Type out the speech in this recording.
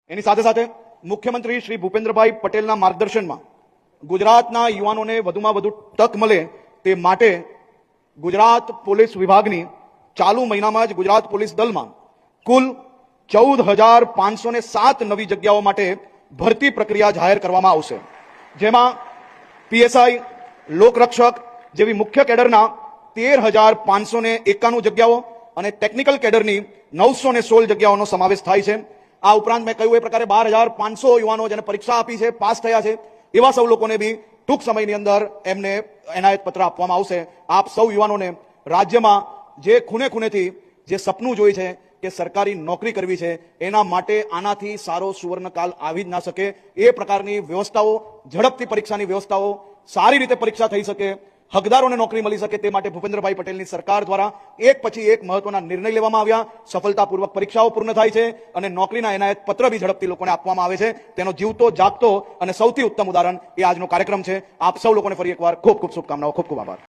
એની સાથે સાથે મુખ્યમંત્રી શ્રી ભૂપેન્દ્રભાઈ પટેલના માર્ગદર્શનમાં ગુજરાતના યુવાનોને વધુમાં વધુ તક મળે તે માટે ગુજરાત પોલીસ વિભાગની ચાલુ મહિનામાં જ ગુજરાત પોલીસ દળમાં કુલ 14,507 નવી જગ્યાઓ માટે ભરતી પ્રક્રિયા જાહેર કરવામાં આવશે, જેમાં પીએસઆઈ, લોકરક્ષક જેવી મુખ્ય કેડરના 13,591 જગ્યાઓ અને ટેકનિકલ કેડરની 916 જગ્યાઓનો સમાવેશ થાય છે। આ ઉપરાંત મેં કહ્યું એ પ્રકારે 12,500 યુવાનો જેને પરીક્ષા આપી છે, પાસ થયા છે, એવા સૌ લોકોને બી ટૂંક સમયની અંદર એમને એનાયત પત્ર આપવામાં આવશે। આપ સૌ યુવાનોને રાજ્યમાં જે ખૂણે ખૂણેથી જે સપનું જોઈ છે કે સરકારી નોકરી કરવી છે, એના માટે આનાથી સારો સુવર્ણકાલ આવી જ ના શકે। એ પ્રકારની વ્યવસ્થાઓ, ઝડપથી પરીક્ષાની વ્યવસ્થાઓ, સારી રીતે પરીક્ષા થઈ શકે, હકદારોને નોકરી મળી શકે તે માટે ભૂપેન્દ્રભાઈ પટેલની સરકાર દ્વારા એક પછી એક મહત્વના નિર્ણય લેવામાં આવ્યા। સફળતાપૂર્વક પરીક્ષાઓ પૂર્ણ થાય છે અને નોકરીના એનાયત પત્ર બી ઝડપથી લોકોને આપવામાં આવે છે। તેનો જીવતો જાગતો અને સૌથી ઉત્તમ ઉદાહરણ એ આજનો કાર્યક્રમ છે। આપ સૌ લોકોને ફરી એકવાર ખૂબ ખૂબ શુભકામનાઓ, ખૂબ ખૂબ આભાર।